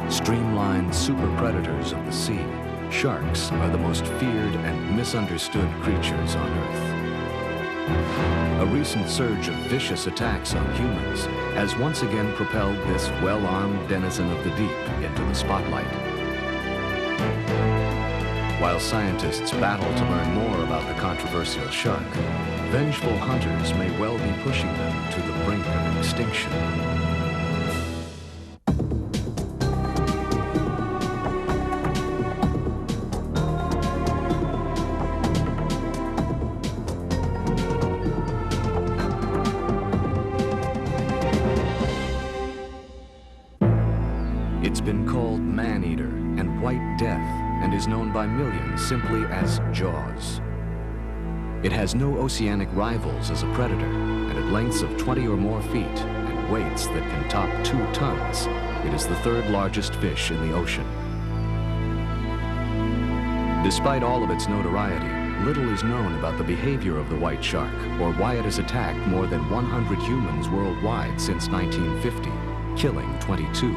Streamlined super predators of the sea, sharks are the most feared and misunderstood creatures on Earth. A recent surge of vicious attacks on humans has once again propelled this well-armed denizen of the deep into the spotlight. While scientists battle to learn more about the controversial shark, vengeful hunters may well be pushing them to the brink of extinction. It's been called man-eater and white death and is known by millions simply as Jaws. It has no oceanic rivals as a predator, and at lengths of 20 or more feet and weights that can top 2 tons, it is the third largest fish in the ocean. Despite all of its notoriety, little is known about the behavior of the white shark or why it has attacked more than 100 humans worldwide since 1950, killing 22.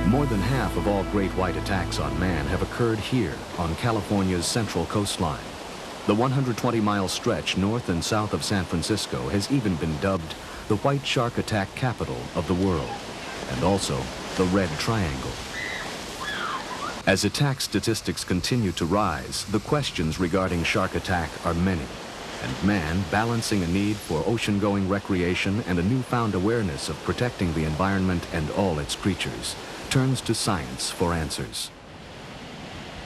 More than half of all great white attacks on man have occurred here on California's central coastline. The 120-mile stretch north and south of San Francisco has even been dubbed the white shark attack capital of the world, and also the Red Triangle. As attack statistics continue to rise, the questions regarding shark attack are many, and man, balancing a need for ocean-going recreation and a newfound awareness of protecting the environment and all its creatures, turns to science for answers.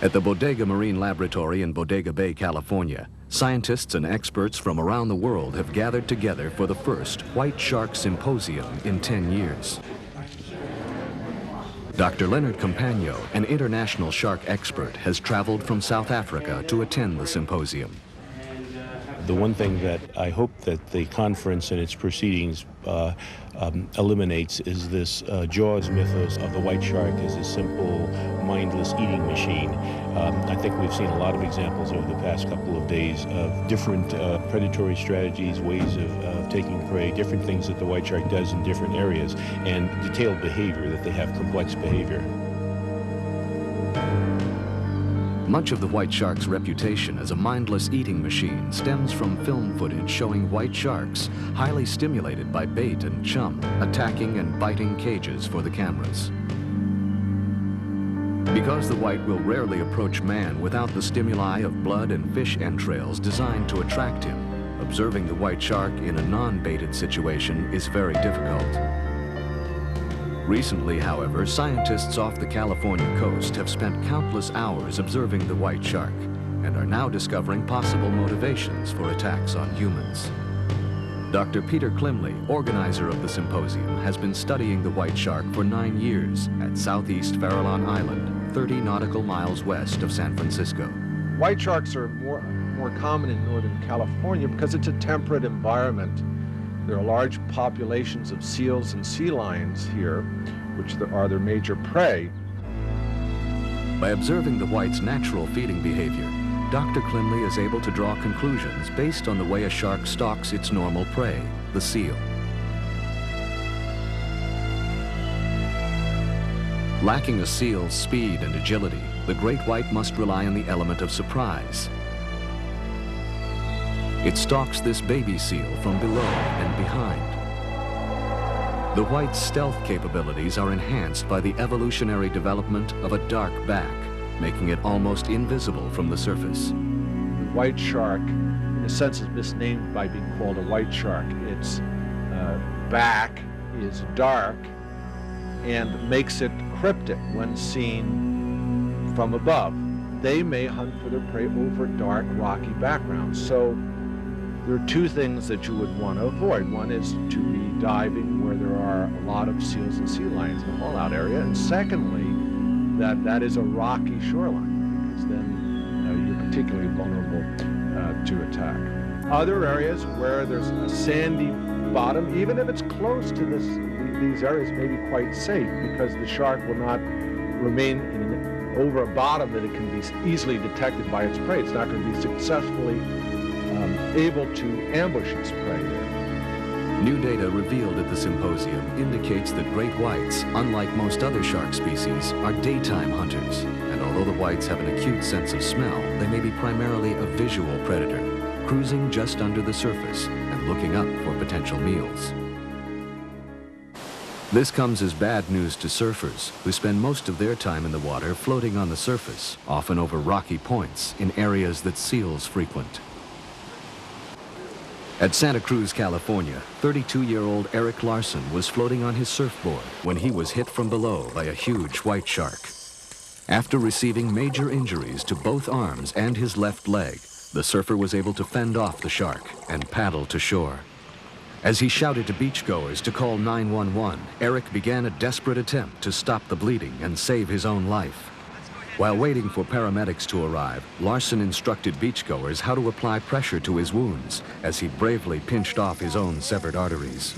At the Bodega Marine Laboratory in Bodega Bay, California, scientists and experts from around the world have gathered together for the first White Shark Symposium in 10 years. Dr. Leonard Campagno, an international shark expert, has traveled from South Africa to attend the symposium. The one thing that I hope that the conference and its proceedings eliminates is this Jaws mythos of the white shark as a simple, mindless eating machine. I think we've seen a lot of examples over the past couple of days of different predatory strategies, ways of taking prey, different things that the white shark does in different areas, and detailed behavior, that they have complex behavior. Much of the white shark's reputation as a mindless eating machine stems from film footage showing white sharks, highly stimulated by bait and chum, attacking and biting cages for the cameras. Because the white will rarely approach man without the stimuli of blood and fish entrails designed to attract him, observing the white shark in a non-baited situation is very difficult. Recently, however, scientists off the California coast have spent countless hours observing the white shark and are now discovering possible motivations for attacks on humans. Dr. Peter Klimley, organizer of the symposium, has been studying the white shark for 9 years at southeast Farallon Island, 30 nautical miles west of San Francisco. White sharks are more common in Northern California because it's a temperate environment. There are large populations of seals and sea lions here, which are their major prey. By observing the white's natural feeding behavior, Dr. Klimley is able to draw conclusions based on the way a shark stalks its normal prey, the seal. Lacking a seal's speed and agility, the great white must rely on the element of surprise. It stalks this baby seal from below and behind. The white's stealth capabilities are enhanced by the evolutionary development of a dark back, making it almost invisible from the surface. The white shark, in a sense, is misnamed by being called a white shark. Its back is dark and makes it cryptic when seen from above. They may hunt for their prey over dark, rocky backgrounds. So there are 2 things that you would want to avoid. One is to be diving where there are a lot of seals and sea lions in the haul-out area, and secondly, that is a rocky shoreline, because then you're particularly vulnerable to attack. Other areas where there's a sandy bottom, even if it's close to these areas, may be quite safe, because the shark will not remain over a bottom that it can be easily detected by its prey. It's not going to be successfully able to ambush its prey there. New data revealed at the symposium indicates that great whites, unlike most other shark species, are daytime hunters. And although the whites have an acute sense of smell, they may be primarily a visual predator, cruising just under the surface and looking up for potential meals. This comes as bad news to surfers, who spend most of their time in the water floating on the surface, often over rocky points in areas that seals frequent. At Santa Cruz, California, 32-year-old Eric Larson was floating on his surfboard when he was hit from below by a huge white shark. After receiving major injuries to both arms and his left leg, the surfer was able to fend off the shark and paddle to shore. As he shouted to beachgoers to call 911, Eric began a desperate attempt to stop the bleeding and save his own life. While waiting for paramedics to arrive, Larson instructed beachgoers how to apply pressure to his wounds as he bravely pinched off his own severed arteries.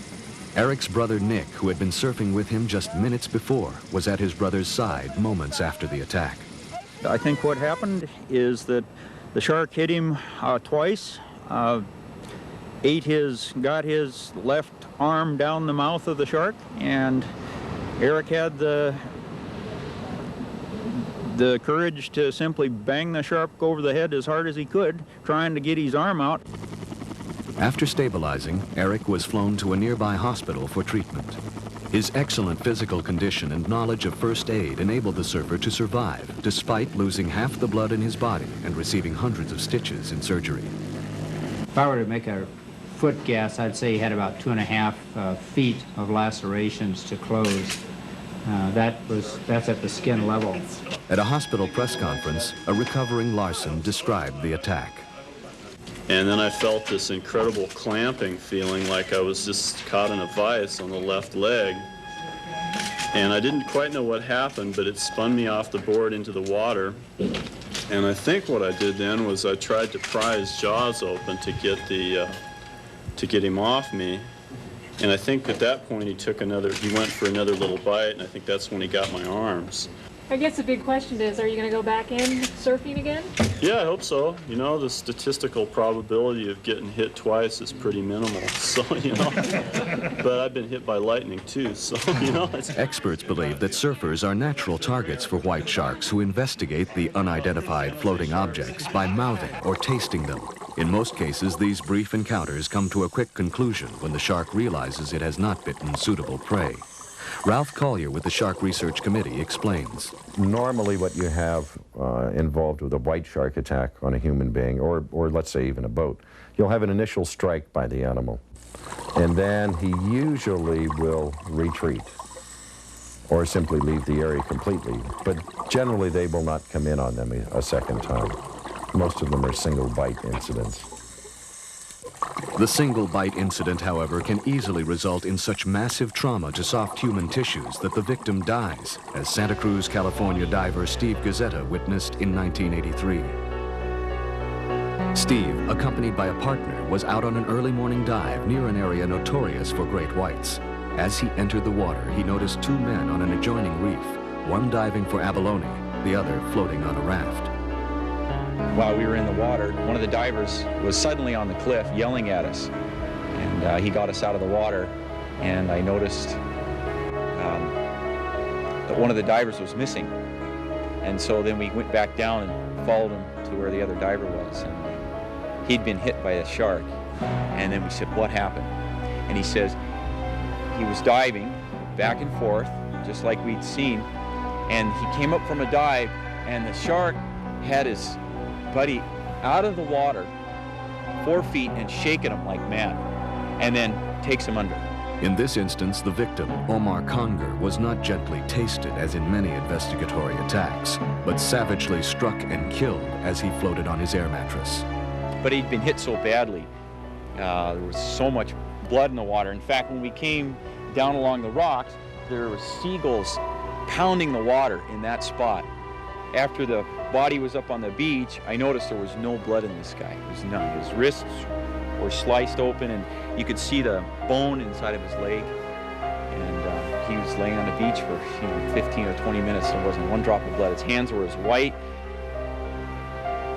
Eric's brother Nick, who had been surfing with him just minutes before, was at his brother's side moments after the attack. I think what happened is that the shark hit him twice, got his left arm down the mouth of the shark, and Eric had the courage to simply bang the shark over the head as hard as he could, trying to get his arm out. After stabilizing, Eric was flown to a nearby hospital for treatment. His excellent physical condition and knowledge of first aid enabled the surfer to survive, despite losing half the blood in his body and receiving hundreds of stitches in surgery. If I were to make a foot guess, I'd say he had about 2.5 feet of lacerations to close. That's at the skin level. At a hospital press conference, a recovering Larson described the attack. And then I felt this incredible clamping feeling, like I was just caught in a vise on the left leg. And I didn't quite know what happened, but it spun me off the board into the water. And I think what I did then was I tried to pry his jaws open to get him off me. And I think at that point he went for another little bite, and I think that's when he got my arms. I guess the big question is, are you going to go back in surfing again? Yeah, I hope so. You know, the statistical probability of getting hit twice is pretty minimal, so, you know. But I've been hit by lightning, too, so, you know. Experts believe that surfers are natural targets for white sharks who investigate the unidentified floating objects by mouthing or tasting them. In most cases, these brief encounters come to a quick conclusion when the shark realizes it has not bitten suitable prey. Ralph Collier with the Shark Research Committee explains. Normally what you have involved with a white shark attack on a human being, or let's say even a boat, you'll have an initial strike by the animal. And then he usually will retreat or simply leave the area completely. But generally they will not come in on them a second time. Most of them are single bite incidents. The single bite incident, however, can easily result in such massive trauma to soft human tissues that the victim dies, as Santa Cruz, California diver Steve Gazzetta witnessed in 1983. Steve, accompanied by a partner, was out on an early morning dive near an area notorious for great whites. As he entered the water, he noticed two men on an adjoining reef, one diving for abalone, the other floating on a raft. While we were in the water, one of the divers was suddenly on the cliff yelling at us. And he got us out of the water, and I noticed that one of the divers was missing. And so then we went back down and followed him to where the other diver was. And he'd been hit by a shark. And then we said, what happened? And he says he was diving back and forth, just like we'd seen. And he came up from a dive, and the shark had his buddy out of the water 4 feet and shaking him like mad, and then takes him under. In this instance, the victim, Omar Conger, was not gently tasted as in many investigatory attacks, but savagely struck and killed as he floated on his air mattress. But he'd been hit so badly, there was so much blood in the water. In fact, when we came down along the rocks, there were seagulls pounding the water in that spot. After the body was up on the beach, I noticed there was no blood in this guy. There was none. His wrists were sliced open, and you could see the bone inside of his leg. And he was laying on the beach for 15 or 20 minutes. There wasn't one drop of blood. His hands were as white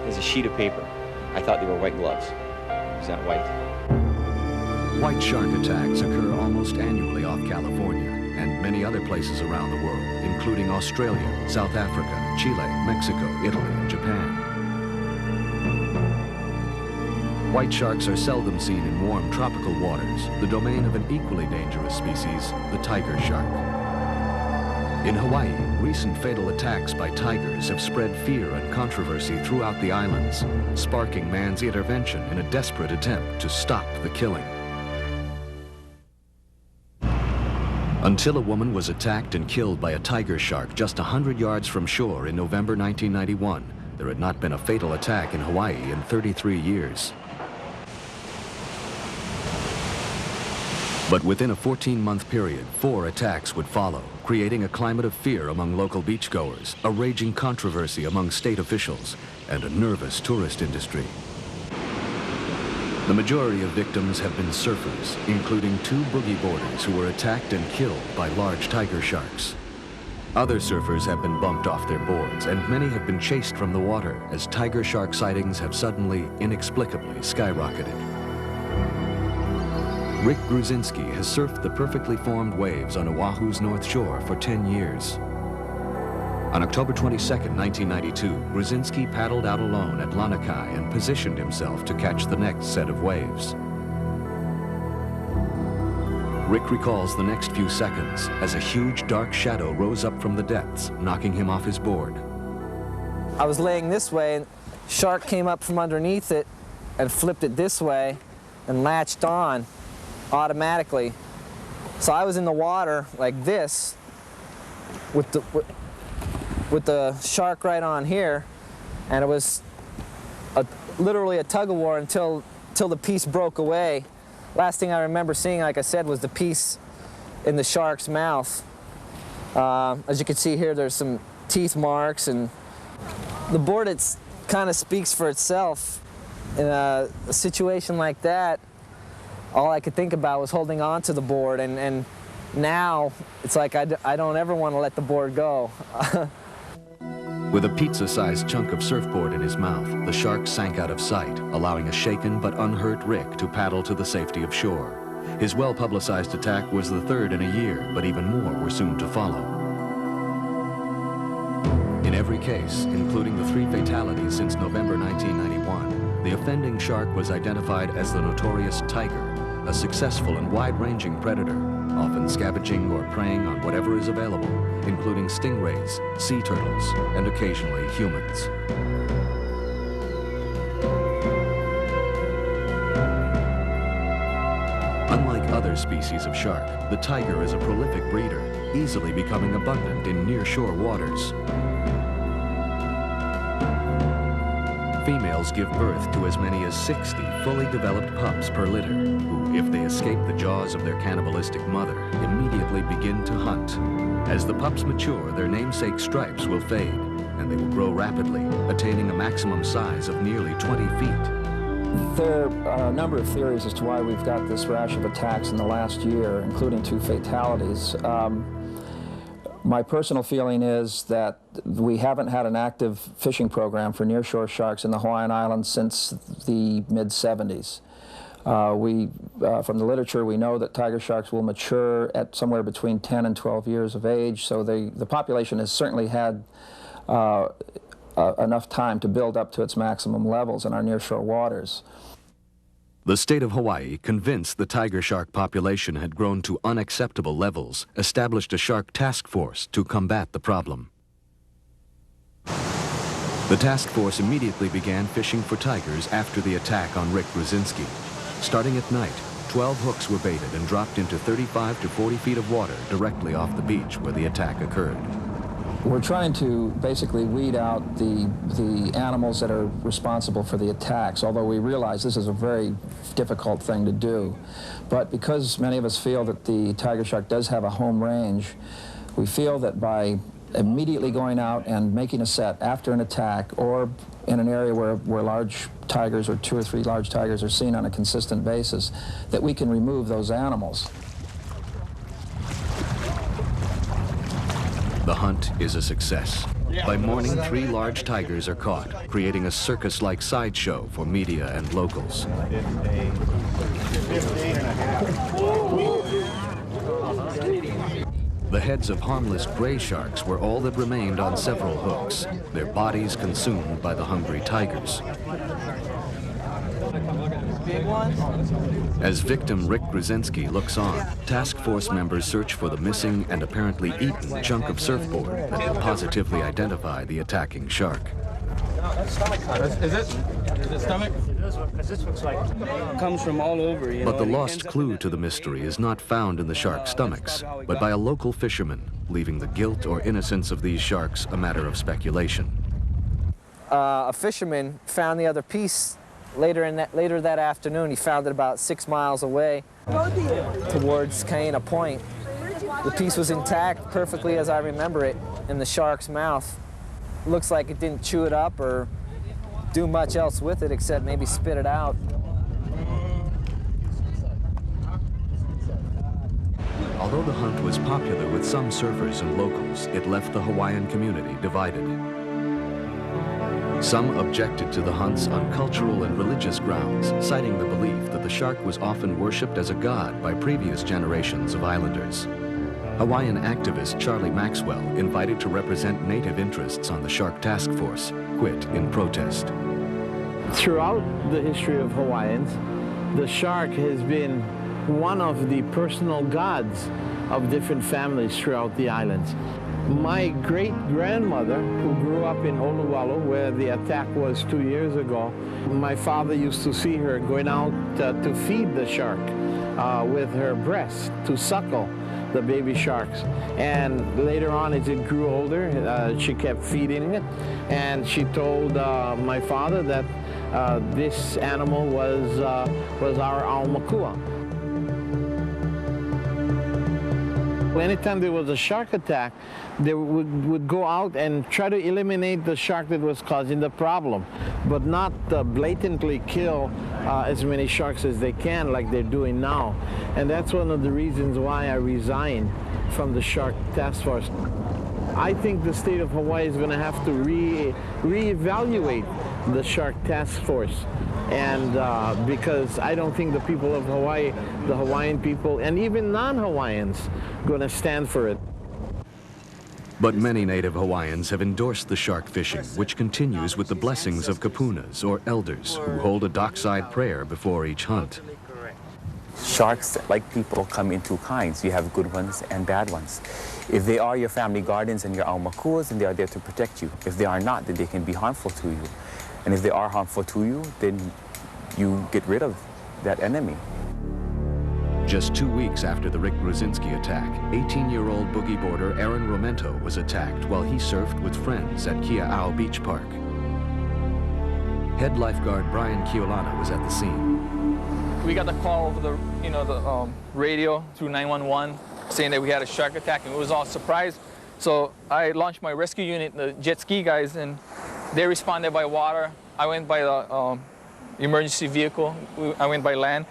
as a sheet of paper. I thought they were white gloves. It was that white. White shark attacks occur almost annually off California and many other places around the world, including Australia, South Africa, Chile, Mexico, Italy, and Japan. White sharks are seldom seen in warm tropical waters, the domain of an equally dangerous species, the tiger shark. In Hawaii, recent fatal attacks by tigers have spread fear and controversy throughout the islands, sparking man's intervention in a desperate attempt to stop the killing. Until a woman was attacked and killed by a tiger shark just 100 yards from shore in November 1991, there had not been a fatal attack in Hawaii in 33 years. But within a 14-month period, 4 attacks would follow, creating a climate of fear among local beachgoers, a raging controversy among state officials, and a nervous tourist industry. The majority of victims have been surfers, including 2 boogie boarders who were attacked and killed by large tiger sharks. Other surfers have been bumped off their boards, and many have been chased from the water as tiger shark sightings have suddenly, inexplicably skyrocketed. Rick Gruzinski has surfed the perfectly formed waves on Oahu's North Shore for 10 years. On October 22, 1992, Gruzinski paddled out alone at Lanikai and positioned himself to catch the next set of waves. Rick recalls the next few seconds as a huge dark shadow rose up from the depths, knocking him off his board. I was laying this way, and a shark came up from underneath it and flipped it this way and latched on automatically. So I was in the water like this with the shark right on here, and it was literally a tug-of-war until the piece broke away. Last thing I remember seeing, like I said, was the piece in the shark's mouth. As you can see here, there's some teeth marks, and the board kind of speaks for itself. In a situation like that, all I could think about was holding on to the board, and now it's like I don't ever want to let the board go. With a pizza-sized chunk of surfboard in his mouth, the shark sank out of sight, allowing a shaken but unhurt Rick to paddle to the safety of shore. His well-publicized attack was the 3rd in a year, but even more were soon to follow. In every case, including the 3 fatalities since November 1991, the offending shark was identified as the notorious tiger, a successful and wide-ranging predator, often scavenging or preying on whatever is available, including stingrays, sea turtles, and occasionally humans. Unlike other species of shark, the tiger is a prolific breeder, easily becoming abundant in near-shore waters. Females give birth to as many as 60 fully developed pups per litter, who, if they escape the jaws of their cannibalistic mother, immediately begin to hunt. As the pups mature, their namesake stripes will fade, and they will grow rapidly, attaining a maximum size of nearly 20 feet. There are a number of theories as to why we've got this rash of attacks in the last year, including 2 fatalities. My personal feeling is that we haven't had an active fishing program for nearshore sharks in the Hawaiian Islands since the mid-70s. From the literature, we know that tiger sharks will mature at somewhere between 10 and 12 years of age, so the population has certainly had enough time to build up to its maximum levels in our nearshore waters. The state of Hawaii, convinced the tiger shark population had grown to unacceptable levels, established a shark task force to combat the problem. The task force immediately began fishing for tigers after the attack on Rick Gruzinski. Starting at night, 12 hooks were baited and dropped into 35 to 40 feet of water directly off the beach where the attack occurred. We're trying to basically weed out the animals that are responsible for the attacks, although we realize this is a very difficult thing to do. But because many of us feel that the tiger shark does have a home range, we feel that by immediately going out and making a set after an attack, or in an area where large tigers or 2 or 3 large tigers are seen on a consistent basis, that we can remove those animals. The hunt is a success. By morning, 3 large tigers are caught, creating a circus-like sideshow for media and locals. The heads of harmless gray sharks were all that remained on several hooks, their bodies consumed by the hungry tigers. As victim Rick Gruzinski looks on, task force members search for the missing and apparently eaten chunk of surfboard that will positively identify the attacking shark. Is it stomach? This looks like comes from all over. But the lost clue to the mystery is not found in the shark's stomachs, but by a local fisherman, leaving the guilt or innocence of these sharks a matter of speculation. A fisherman found the other piece later that afternoon. He found it about 6 miles away towards Cayena Point. The piece was intact, perfectly as I remember it, in the shark's mouth. Looks like it didn't chew it up or do much else with it except maybe spit it out. Although the hunt was popular with some surfers and locals, it left the Hawaiian community divided. Some objected to the hunts on cultural and religious grounds, citing the belief that the shark was often worshipped as a god by previous generations of islanders. Hawaiian activist Charlie Maxwell, invited to represent native interests on the Shark Task Force, quit in protest. Throughout the history of Hawaiians, the shark has been one of the personal gods of different families throughout the islands. My great-grandmother, who grew up in Oluwalu, where the attack was 2 years ago, my father used to see her going out to feed the shark with her breast, to suckle the baby sharks. And later on, as it grew older, she kept feeding it, and she told my father that this animal was our aumakua. Anytime there was a shark attack, they would go out and try to eliminate the shark that was causing the problem, but not blatantly kill as many sharks as they can like they're doing now. And that's one of the reasons why I resigned from the Shark Task Force. I think the state of Hawaii is going to have to reevaluate the Shark Task Force. And because I don't think the people of Hawaii, the Hawaiian people, and even non-Hawaiians, going to stand for it. But many native Hawaiians have endorsed the shark fishing, which continues with the blessings of kapunas, or elders, who hold a dockside prayer before each hunt. Sharks, like people, come in 2 kinds. You have good ones and bad ones. If they are your family guardians and your aumakuas, then they are there to protect you. If they are not, then they can be harmful to you. And if they are harmful to you, then you get rid of that enemy. Just 2 weeks after the Rick Gruzinski attack, 18-year-old boogie boarder Aaron Romento was attacked while he surfed with friends at Kia'au Beach Park. Head lifeguard Brian Kiolana was at the scene. We got the call over the, radio through 911 saying that we had a shark attack, and it was all surprise. So I launched my rescue unit, the jet ski guys, and they responded by water. I went by the emergency vehicle. I went by land.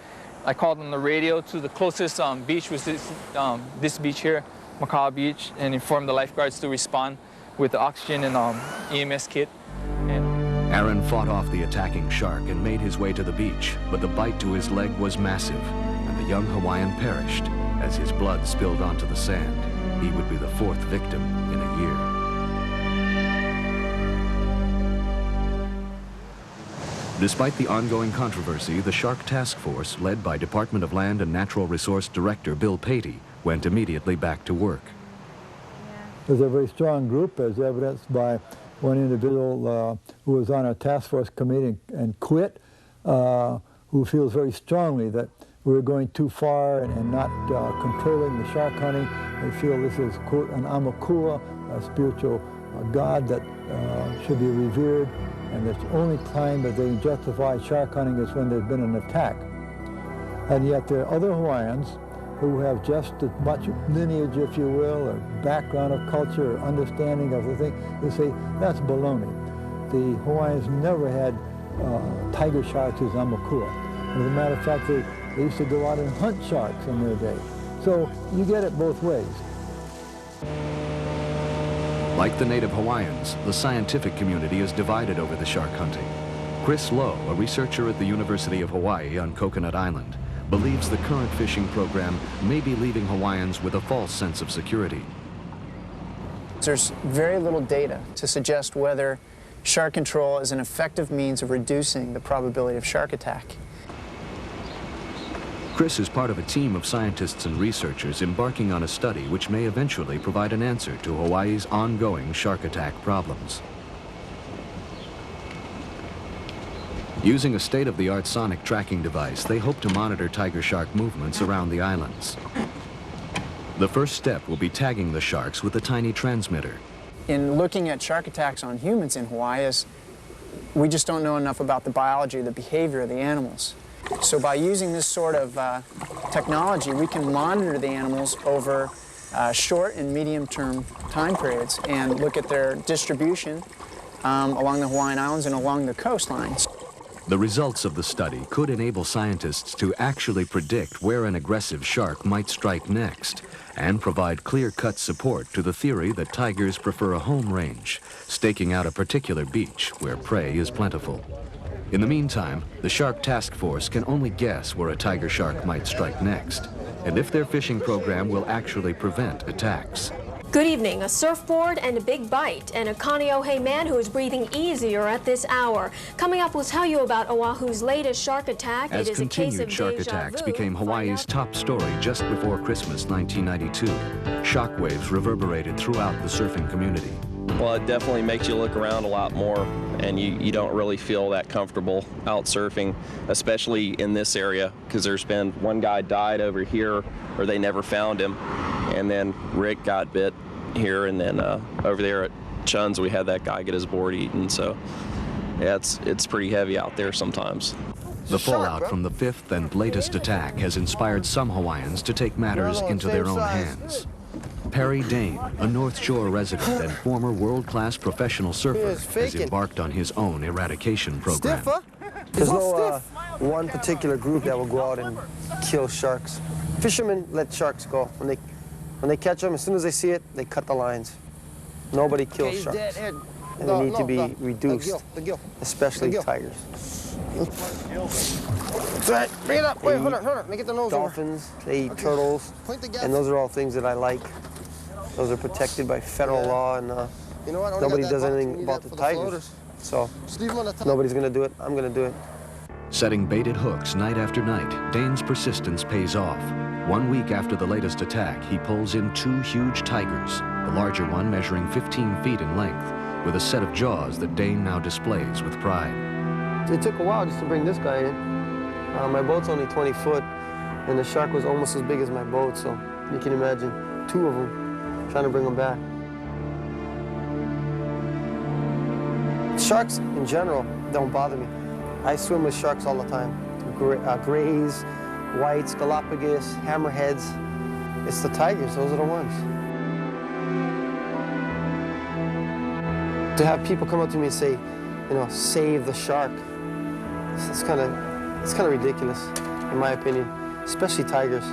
I called on the radio to the closest beach, was this beach here, Makala Beach, and informed the lifeguards to respond with the oxygen and EMS kit. Aaron fought off the attacking shark and made his way to the beach, but the bite to his leg was massive, and the young Hawaiian perished as his blood spilled onto the sand. He would be the 4th victim in a year. Despite the ongoing controversy, the Shark Task Force, led by Department of Land and Natural Resource Director Bill Patey, went immediately back to work. There's a very strong group, as evidenced by one individual who was on our task force committee and quit, who feels very strongly that we're going too far and not controlling the shark hunting. They feel this is, quote, an aumakua, a spiritual god that should be revered, and the only time that they justify shark hunting is when there's been an attack. And yet there are other Hawaiians who have just as much lineage, if you will, or background of culture, or understanding of the thing, who say, that's baloney. The Hawaiians never had tiger sharks as aumakua. As a matter of fact, they used to go out and hunt sharks in their day. So you get it both ways. Like the native Hawaiians, the scientific community is divided over the shark hunting. Chris Lowe, a researcher at the University of Hawaii on Coconut Island, believes the current fishing program may be leaving Hawaiians with a false sense of security. There's very little data to suggest whether shark control is an effective means of reducing the probability of shark attack. Chris is part of a team of scientists and researchers embarking on a study which may eventually provide an answer to Hawaii's ongoing shark attack problems. Using a state-of-the-art sonic tracking device, they hope to monitor tiger shark movements around the islands. The first step will be tagging the sharks with a tiny transmitter. In looking at shark attacks on humans in Hawaii, we just don't know enough about the biology, the behavior of the animals. So by using this sort of technology, we can monitor the animals over short and medium-term time periods and look at their distribution along the Hawaiian Islands and along the coastlines. The results of the study could enable scientists to actually predict where an aggressive shark might strike next and provide clear-cut support to the theory that tigers prefer a home range, staking out a particular beach where prey is plentiful. In the meantime, the Shark Task Force can only guess where a tiger shark might strike next, and if their fishing program will actually prevent attacks. Good evening. A surfboard and a big bite, and a Kaneohe man who is breathing easier at this hour. Coming up, we'll tell you about Oahu's latest shark attack. As it is a case continued of shark déjà attacks vu. became Hawaii's top story just before Christmas 1992, shockwaves reverberated throughout the surfing community. Well, it definitely makes you look around a lot more, and you don't really feel that comfortable out surfing, especially in this area, because there's been one guy died over here, or they never found him, and then Rick got bit here, and then over there at Chun's we had that guy get his board eaten. So yeah, it's pretty heavy out there sometimes. The fallout from the fifth and latest attack has inspired some Hawaiians to take matters into their own hands. Perry Dane, a North Shore resident and former world-class professional surfer, has embarked on his own eradication program. There's no one particular group that will go out and kill sharks. Fishermen let sharks go. When they catch them, as soon as they see it, they cut the lines. Nobody kills sharks. And they need to be reduced, especially tigers. Right, bring it up. Wait, hold on. Let me get the nose Dolphins, they eat turtles, and those are all things that I like. Those are protected by federal law, and nobody does anything about the tigers. So nobody's going to do it. I'm going to do it. Setting baited hooks night after night, Dane's persistence pays off. 1 week after the latest attack, he pulls in 2 huge tigers, the larger one measuring 15 feet in length, with a set of jaws that Dane now displays with pride. It took a while just to bring this guy in. My boat's only 20 foot, and the shark was almost as big as my boat, so you can imagine 2 of them trying to bring them back. Sharks, in general, don't bother me. I swim with sharks all the time. Grays, whites, Galapagos, hammerheads. It's the tigers, those are the ones. To have people come up to me and say, save the shark, it's kind of ridiculous, in my opinion, especially tigers.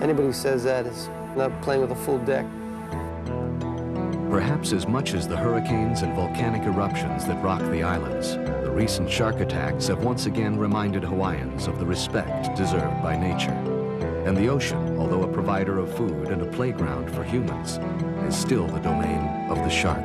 Anybody who says that is not playing with a full deck. Perhaps as much as the hurricanes and volcanic eruptions that rock the islands, the recent shark attacks have once again reminded Hawaiians of the respect deserved by nature. And the ocean, although a provider of food and a playground for humans, is still the domain of the shark.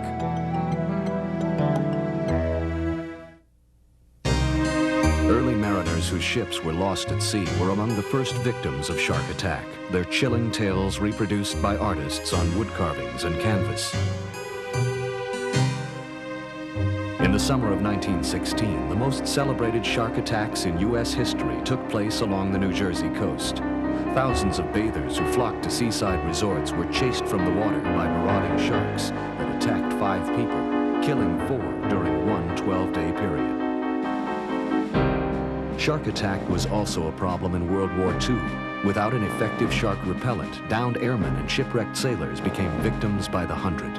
Early mariners whose ships were lost at sea were among the first victims of shark attack, their chilling tales reproduced by artists on wood carvings and canvas. In the summer of 1916, the most celebrated shark attacks in U.S. history took place along the New Jersey coast. Thousands of bathers who flocked to seaside resorts were chased from the water by marauding sharks that attacked 5 people, killing 4 during one 12-day period. Shark attack was also a problem in World War II. Without an effective shark repellent, downed airmen and shipwrecked sailors became victims by the hundred.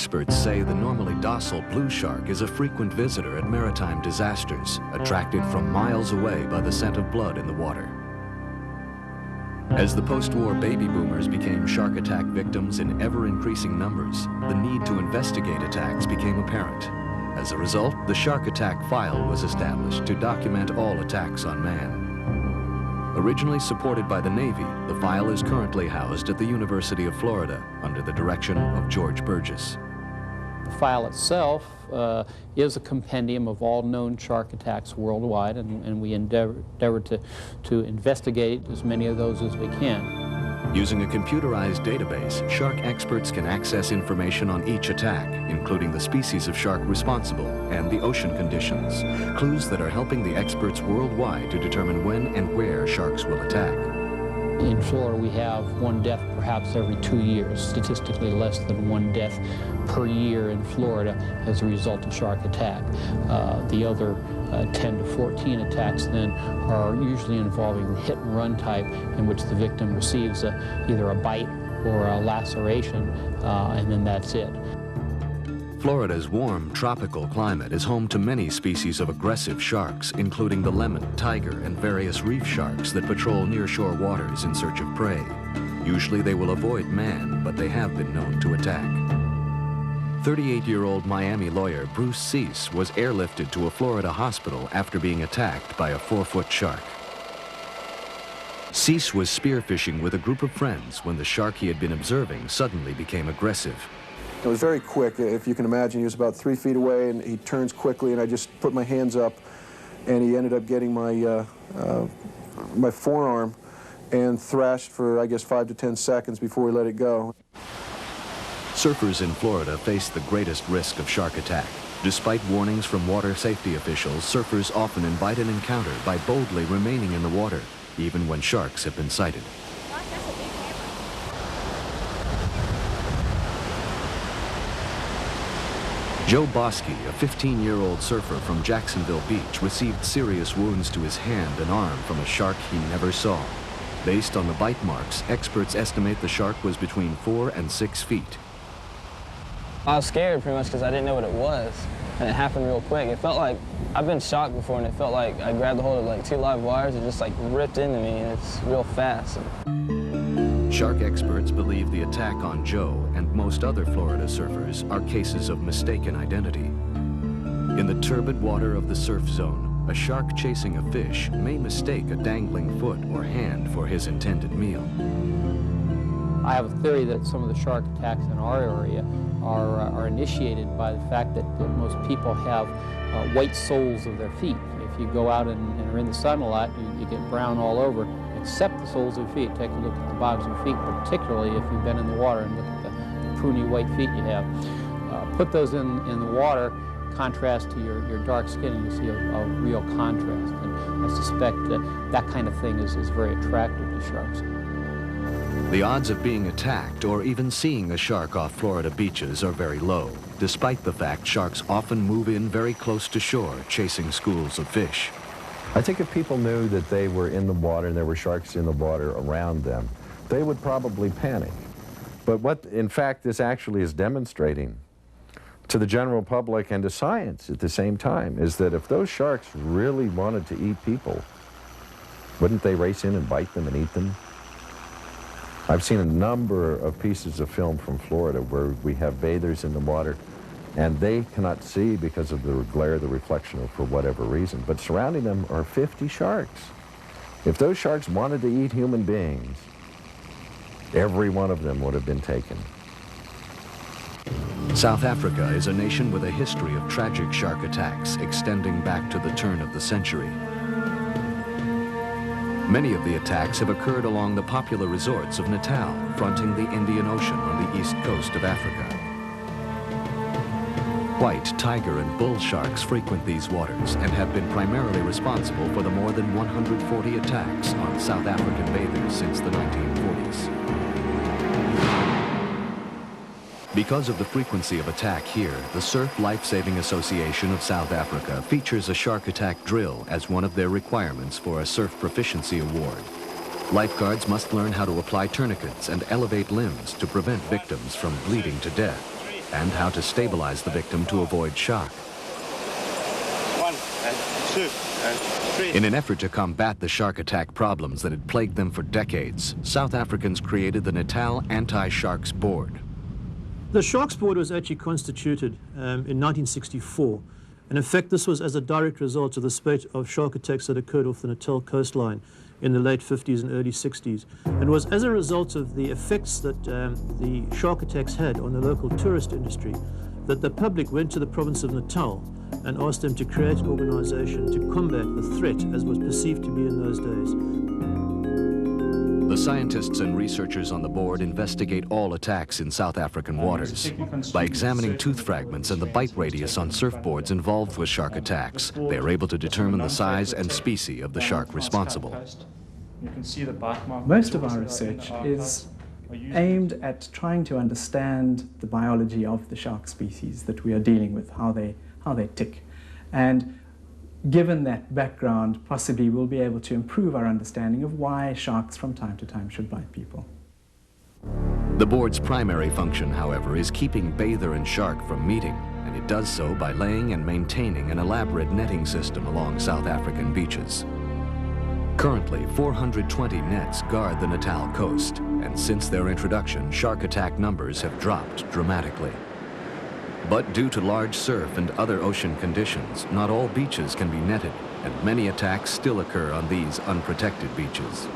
Experts say the normally docile blue shark is a frequent visitor at maritime disasters, attracted from miles away by the scent of blood in the water. As the post-war baby boomers became shark attack victims in ever-increasing numbers, the need to investigate attacks became apparent. As a result, the Shark Attack File was established to document all attacks on man. Originally supported by the Navy, the file is currently housed at the University of Florida under the direction of George Burgess. The file itself is a compendium of all known shark attacks worldwide, and we endeavor to investigate as many of those as we can. Using a computerized database, shark experts can access information on each attack, including the species of shark responsible and the ocean conditions, clues that are helping the experts worldwide to determine when and where sharks will attack. In Florida, we have one death perhaps every 2 years, statistically less than one death per year in Florida as a result of shark attack. The other 10 to 14 attacks then are usually involving the hit-and-run type, in which the victim receives either a bite or a laceration, and then that's it. Florida's warm, tropical climate is home to many species of aggressive sharks, including the lemon, tiger, and various reef sharks that patrol nearshore waters in search of prey. Usually they will avoid man, but they have been known to attack. 38-year-old Miami lawyer Bruce Cease was airlifted to a Florida hospital after being attacked by a 4-foot shark. Cease was spearfishing with a group of friends when the shark he had been observing suddenly became aggressive. It was very quick. If you can imagine, he was about 3 feet away, and he turns quickly, and I just put my hands up, and he ended up getting my my forearm and thrashed for, I guess, 5 to 10 seconds before he let it go. Surfers in Florida face the greatest risk of shark attack. Despite warnings from water safety officials, surfers often invite an encounter by boldly remaining in the water, even when sharks have been sighted. Joe Bosky, a 15-year-old surfer from Jacksonville Beach, received serious wounds to his hand and arm from a shark he never saw. Based on the bite marks, experts estimate the shark was between 4 and 6 feet. I was scared pretty much because I didn't know what it was, and it happened real quick. It felt like, I've been shocked before, and it felt like I grabbed a hold of like 2 live wires and just like ripped into me, and it's real fast. Shark experts believe the attack on Joe and most other Florida surfers are cases of mistaken identity. In the turbid water of the surf zone, a shark chasing a fish may mistake a dangling foot or hand for his intended meal. I have a theory that some of the shark attacks in our area are initiated by the fact that most people have white soles of their feet. If you go out and are in the sun a lot, you get brown all over, except the soles of your feet. Take a look at the bottoms of your feet, particularly if you've been in the water, and look at the pruny white feet you have. Put those in the water, contrast to your dark skin, and you'll see a real contrast. And I suspect that kind of thing is very attractive to sharks. The odds of being attacked or even seeing a shark off Florida beaches are very low, despite the fact sharks often move in very close to shore, chasing schools of fish. I think if people knew that they were in the water and there were sharks in the water around them, they would probably panic. But what, in fact, this actually is demonstrating to the general public and to science at the same time is that if those sharks really wanted to eat people, wouldn't they race in and bite them and eat them? I've seen a number of pieces of film from Florida where we have bathers in the water and they cannot see because of the glare, the reflection, or for whatever reason. But surrounding them are 50 sharks. If those sharks wanted to eat human beings, every one of them would have been taken. South Africa is a nation with a history of tragic shark attacks extending back to the turn of the century. Many of the attacks have occurred along the popular resorts of Natal, fronting the Indian Ocean on the east coast of Africa. White, tiger, and bull sharks frequent these waters and have been primarily responsible for the more than 140 attacks on South African bathers since the 1940s. Because of the frequency of attack here, the Surf Life-Saving Association of South Africa features a shark attack drill as one of their requirements for a Surf Proficiency Award. Lifeguards must learn how to apply tourniquets and elevate limbs to prevent victims from bleeding to death. and how to stabilize the victim to avoid shock. 1 and 2 and 3. In an effort to combat the shark attack problems that had plagued them for decades, South Africans created the Natal Anti-Sharks Board. The Sharks Board was actually constituted in 1964. And in fact, this was as a direct result of the spate of shark attacks that occurred off the Natal coastline in the late 50s and early 60s. And was as a result of the effects that the shark attacks had on the local tourist industry that the public went to the province of Natal and asked them to create an organization to combat the threat as was perceived to be in those days. The scientists and researchers on the board investigate all attacks in South African waters. By examining tooth fragments and the bite radius on surfboards involved with shark attacks, they are able to determine the size and species of the shark responsible. Most of our research is aimed at trying to understand the biology of the shark species that we are dealing with, how they tick. And given that background, possibly we'll be able to improve our understanding of why sharks from time to time should bite people. The board's primary function, however, is keeping bather and shark from meeting, and it does so by laying and maintaining an elaborate netting system along South African beaches. Currently, 420 nets guard the Natal coast, and since their introduction, shark attack numbers have dropped dramatically. But due to large surf and other ocean conditions, not all beaches can be netted, and many attacks still occur on these unprotected beaches.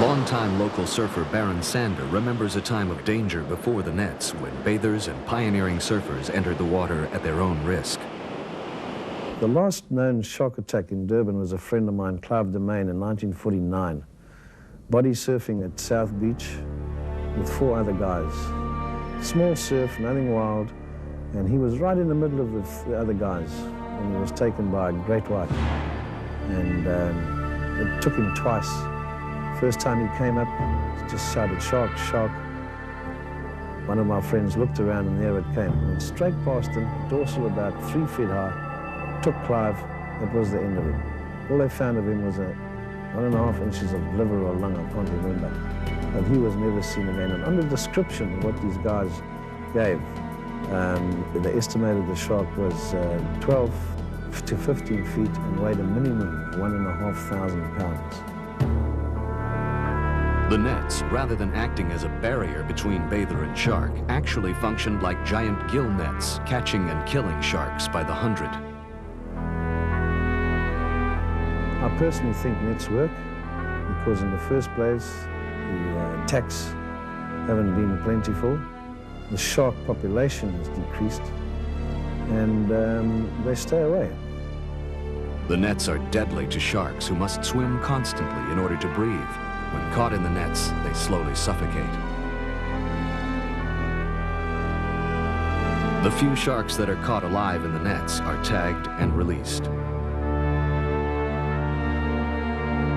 Longtime local surfer Baron Sander remembers a time of danger before the nets when bathers and pioneering surfers entered the water at their own risk. The last known shark attack in Durban was a friend of mine, Clive Demain, in 1949. Body surfing at South Beach with 4 other guys. Small surf, nothing wild, and he was right in the middle of the other guys, and he was taken by a great white. And it took him twice. First time he came up, he just shouted, "Shark, shark." One of my friends looked around, and there it came. Went straight past him, dorsal about 3 feet high, took Clive. That was the end of him. All they found of him was 1.5 inches of liver or lung, I can't remember. But he was never seen again. And under description of what these guys gave, they estimated the shark was 12 to 15 feet and weighed a minimum of 1,500 pounds. The nets, rather than acting as a barrier between bather and shark, actually functioned like giant gill nets, catching and killing sharks by the hundred. I personally think nets work because in the first place, the attacks haven't been plentiful, the shark population has decreased, and they stay away. The nets are deadly to sharks who must swim constantly in order to breathe. When caught in the nets, they slowly suffocate. The few sharks that are caught alive in the nets are tagged and released.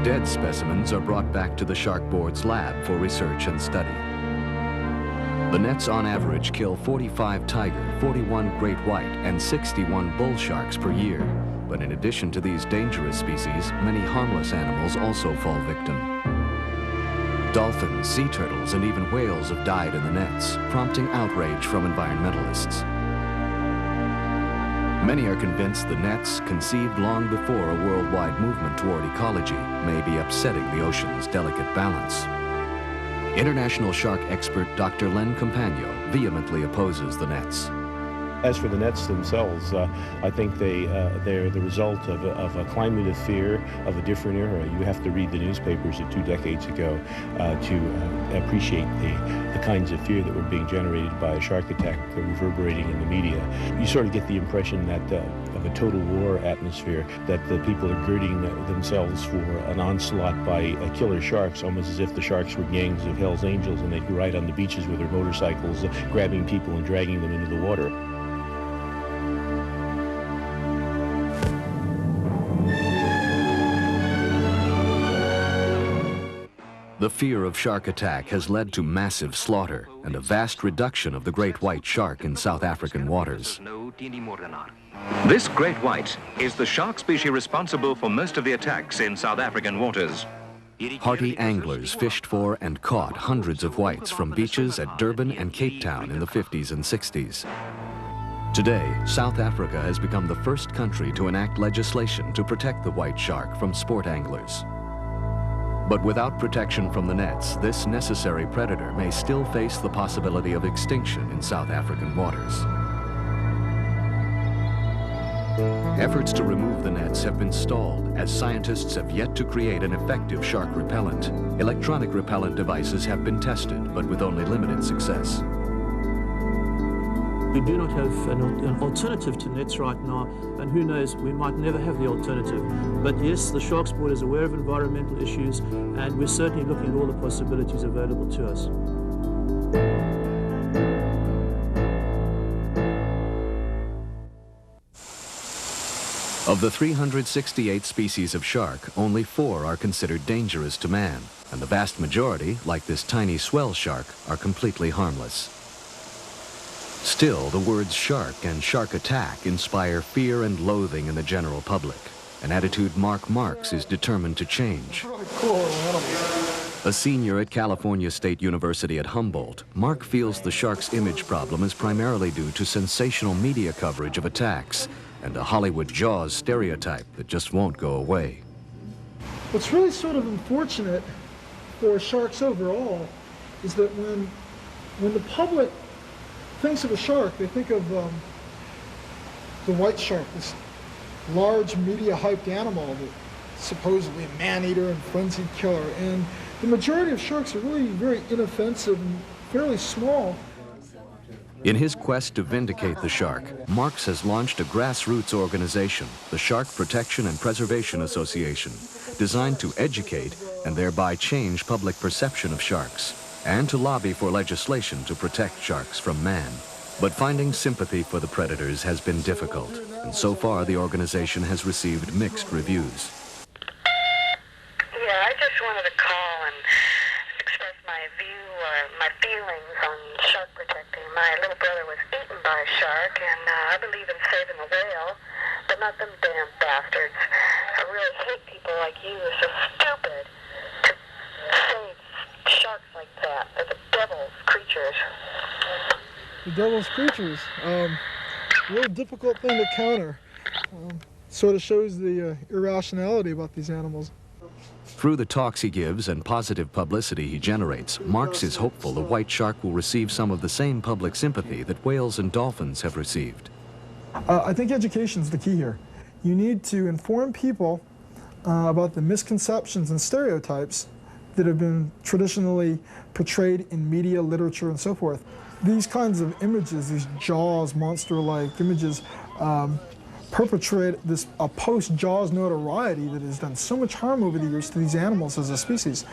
Dead specimens are brought back to the Shark Board's lab for research and study. The nets on average kill 45 tiger, 41 great white, and 61 bull sharks per year. But in addition to these dangerous species, many harmless animals also fall victim. Dolphins, sea turtles, and even whales have died in the nets, prompting outrage from environmentalists. Many are convinced the nets, conceived long before a worldwide movement toward ecology, may be upsetting the ocean's delicate balance. International shark expert Dr. Len Campagno vehemently opposes the nets. As for the nets themselves, I think they're the result of a climate of fear of a different era. You have to read the newspapers of 2 decades ago to appreciate the kinds of fear that were being generated by a shark attack reverberating in the media. You sort of get the impression that of a total war atmosphere, that the people are girding themselves for an onslaught by killer sharks, almost as if the sharks were gangs of Hell's Angels and they'd go right on the beaches with their motorcycles, grabbing people and dragging them into the water. The fear of shark attack has led to massive slaughter and a vast reduction of the great white shark in South African waters. This great white is the shark species responsible for most of the attacks in South African waters. Hardy anglers fished for and caught hundreds of whites from beaches at Durban and Cape Town in the 50s and 60s. Today, South Africa has become the first country to enact legislation to protect the white shark from sport anglers. But without protection from the nets, this necessary predator may still face the possibility of extinction in South African waters. Efforts to remove the nets have been stalled as scientists have yet to create an effective shark repellent. Electronic repellent devices have been tested, but with only limited success. We do not have an alternative to nets right now, and who knows, we might never have the alternative. But yes, the Sharks Board is aware of environmental issues, and we're certainly looking at all the possibilities available to us. Of the 368 species of shark, only 4 are considered dangerous to man, and the vast majority, like this tiny swell shark, are completely harmless. Still, the words shark and shark attack inspire fear and loathing in the general public, an attitude Mark Marks is determined to change. A senior at California State University at Humboldt, Mark feels the shark's image problem is primarily due to sensational media coverage of attacks and a Hollywood Jaws stereotype that just won't go away. What's really sort of unfortunate for sharks overall is that when the public thinks of a shark, they think of the white shark, this large media-hyped animal that supposedly a man-eater and frenzied killer. And the majority of sharks are really very inoffensive and fairly small. In his quest to vindicate the shark, Marks has launched a grassroots organization, the Shark Protection and Preservation Association, designed to educate and thereby change public perception of sharks, and to lobby for legislation to protect sharks from man. But finding sympathy for the predators has been difficult, and so far the organization has received mixed reviews. Yeah, I just wanted to call and express my view or my feelings on shark protecting. My little brother was eaten by a shark, and I believe in saving the whale, but not them damn bastards. I really hate people like you who are so stupid to save sharks like that. They're the devil's creatures. The devil's creatures. Real difficult thing to counter. Sort of shows the irrationality about these animals. Through the talks he gives and positive publicity he generates, Marks is hopeful the white shark will receive some of the same public sympathy that whales and dolphins have received. I think education is the key here. You need to inform people about the misconceptions and stereotypes that have been traditionally portrayed in media, literature, and so forth. These kinds of images, these Jaws monster-like images, perpetrate this post-Jaws notoriety that has done so much harm over the years to these animals as a species.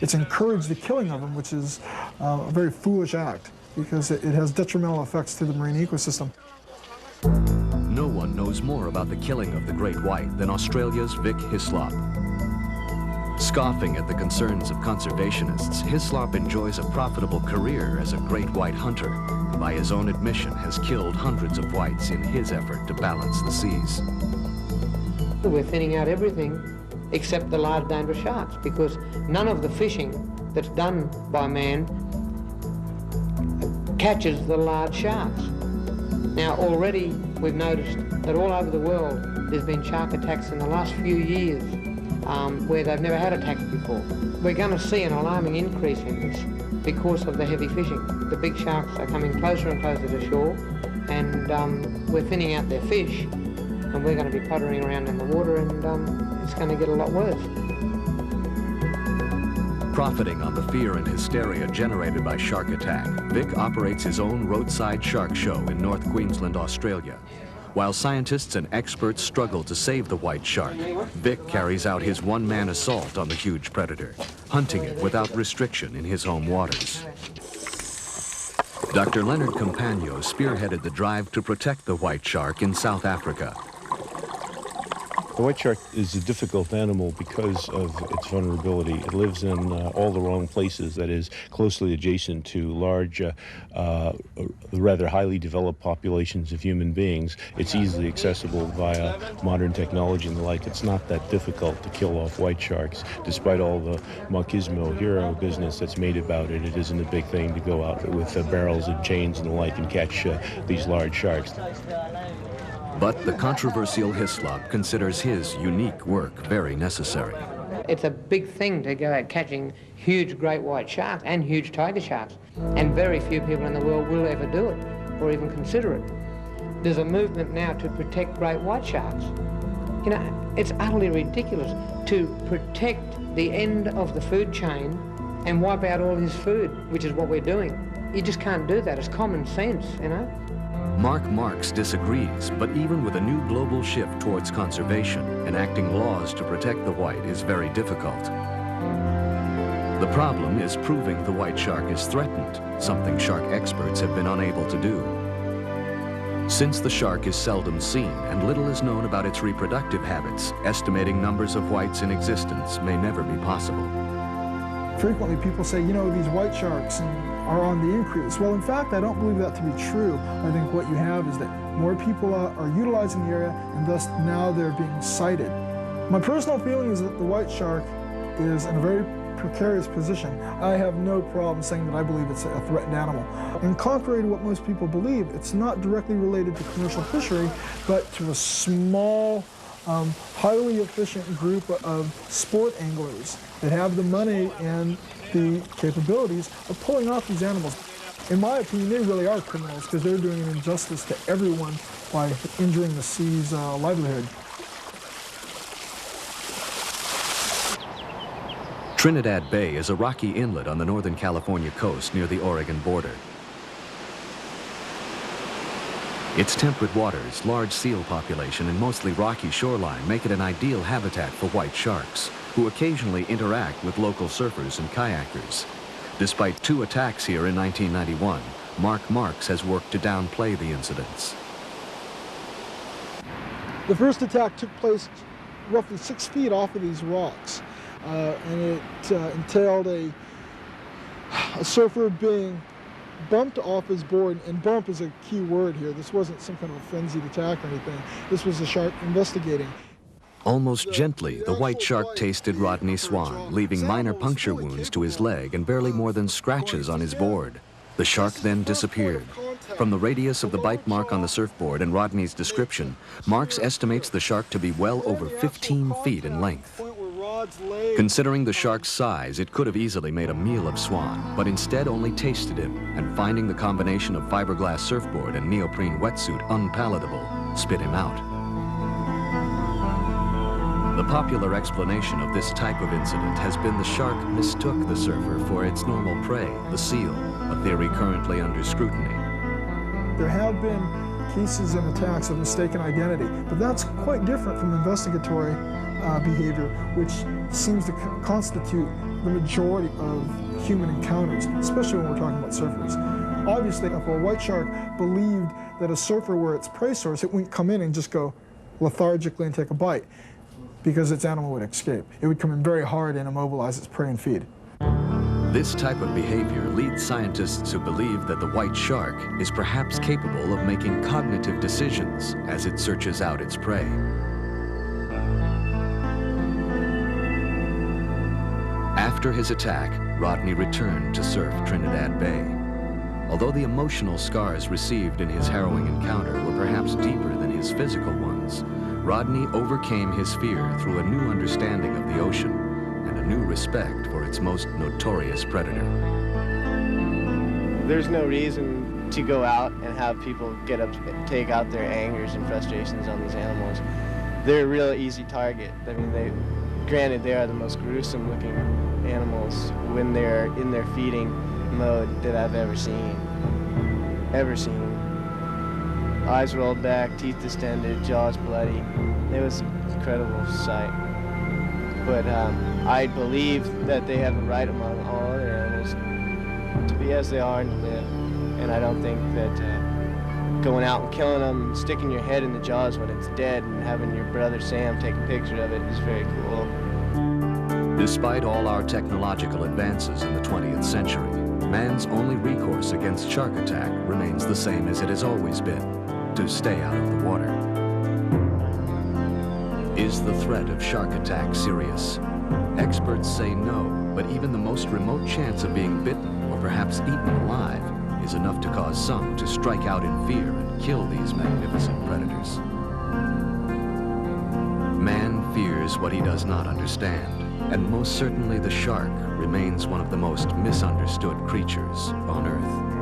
It's encouraged the killing of them, which is a very foolish act because it has detrimental effects to the marine ecosystem. No one knows more about the killing of the great white than Australia's Vic Hislop. Scoffing at the concerns of conservationists, Hislop enjoys a profitable career as a great white hunter, and by his own admission has killed hundreds of whites in his effort to balance the seas. We're thinning out everything except the large dangerous sharks, because none of the fishing that's done by man catches the large sharks. Now already we've noticed that all over the world there's been shark attacks in the last few years where they've never had attacks before. We're going to see an alarming increase in this because of the heavy fishing. The big sharks are coming closer and closer to shore, and we're thinning out their fish, and we're going to be puttering around in the water, and it's going to get a lot worse. Profiting on the fear and hysteria generated by shark attack, Vic operates his own roadside shark show in North Queensland, Australia. While scientists and experts struggle to save the white shark, Vic carries out his one-man assault on the huge predator, hunting it without restriction in his home waters. Dr. Leonard Campagno spearheaded the drive to protect the white shark in South Africa. The white shark is a difficult animal because of its vulnerability. It lives in all the wrong places, that is, closely adjacent to large, rather highly developed populations of human beings. It's easily accessible via modern technology and the like. It's not that difficult to kill off white sharks, despite all the machismo hero business that's made about it. It isn't a big thing to go out with barrels and chains and the like and catch these large sharks. But the controversial Hislop considers his unique work very necessary. It's a big thing to go out catching huge great white sharks and huge tiger sharks, and very few people in the world will ever do it or even consider it. There's a movement now to protect great white sharks. You know, it's utterly ridiculous to protect the end of the food chain and wipe out all his food, which is what we're doing. You just can't do that. It's common sense, you know. Mark Marks disagrees, but even with a new global shift towards conservation, enacting laws to protect the white is very difficult. The problem is proving the white shark is threatened, something shark experts have been unable to do. Since the shark is seldom seen and little is known about its reproductive habits, estimating numbers of whites in existence may never be possible. Frequently people say, you know, these white sharks are on the increase. Well, in fact, I don't believe that to be true. I think what you have is that more people are utilizing the area, and thus now they're being sighted. My personal feeling is that the white shark is in a very precarious position. I have no problem saying that I believe it's a threatened animal. And contrary to what most people believe, it's not directly related to commercial fishery, but to a small, highly efficient group of sport anglers that have the money and the capabilities of pulling off these animals. In my opinion, they really are criminals because they're doing an injustice to everyone by injuring the sea's livelihood. Trinidad Bay is a rocky inlet on the Northern California coast near the Oregon border. Its temperate waters, large seal population, and mostly rocky shoreline make it an ideal habitat for white sharks, who occasionally interact with local surfers and kayakers. Despite 2 attacks here in 1991, Mark Marks has worked to downplay the incidents. The first attack took place roughly 6 feet off of these rocks, and it entailed a surfer being bumped off his board, and bump is a key word here. This wasn't some kind of a frenzied attack or anything. This was the shark investigating. Almost gently, the white shark tasted Rodney Swan, leaving minor puncture wounds to his leg and barely more than scratches on his board. The shark then disappeared. From the radius of the bite mark on the surfboard and Rodney's description, Marks estimates the shark to be well over 15 feet in length. Considering the shark's size, it could have easily made a meal of Swan, but instead only tasted him, and finding the combination of fiberglass surfboard and neoprene wetsuit unpalatable, spit him out. The popular explanation of this type of incident has been the shark mistook the surfer for its normal prey, the seal, a theory currently under scrutiny. There have been cases and attacks of mistaken identity, but that's quite different from investigatory behavior, which seems to constitute the majority of human encounters, especially when we're talking about surfers. Obviously, if a white shark believed that a surfer were its prey source, it wouldn't come in and just go lethargically and take a bite, because its animal would escape. It would come in very hard and immobilize its prey and feed. This type of behavior leads scientists to believe that the white shark is perhaps capable of making cognitive decisions as it searches out its prey. After his attack, Rodney returned to surf Trinidad Bay. Although the emotional scars received in his harrowing encounter were perhaps deeper than his physical ones, Rodney overcame his fear through a new understanding of the ocean and a new respect for its most notorious predator. There's no reason to go out and have people take out their angers and frustrations on these animals. They're a real easy target. I mean, granted, they are the most gruesome looking animals when they're in their feeding mode that I've ever seen. Eyes rolled back, teeth distended, jaws bloody. It was an incredible sight. But I believe that they have a right among all other animals to be as they are and to live. And I don't think that going out and killing them, sticking your head in the jaws when it's dead, and having your brother Sam take a picture of it is very cool. Despite all our technological advances in the 20th century, man's only recourse against shark attack remains the same as it has always been: to stay out of the water. Is the threat of shark attack serious? Experts say no, but even the most remote chance of being bitten or perhaps eaten alive is enough to cause some to strike out in fear and kill these magnificent predators. Man fears what he does not understand, and most certainly the shark remains one of the most misunderstood creatures on Earth.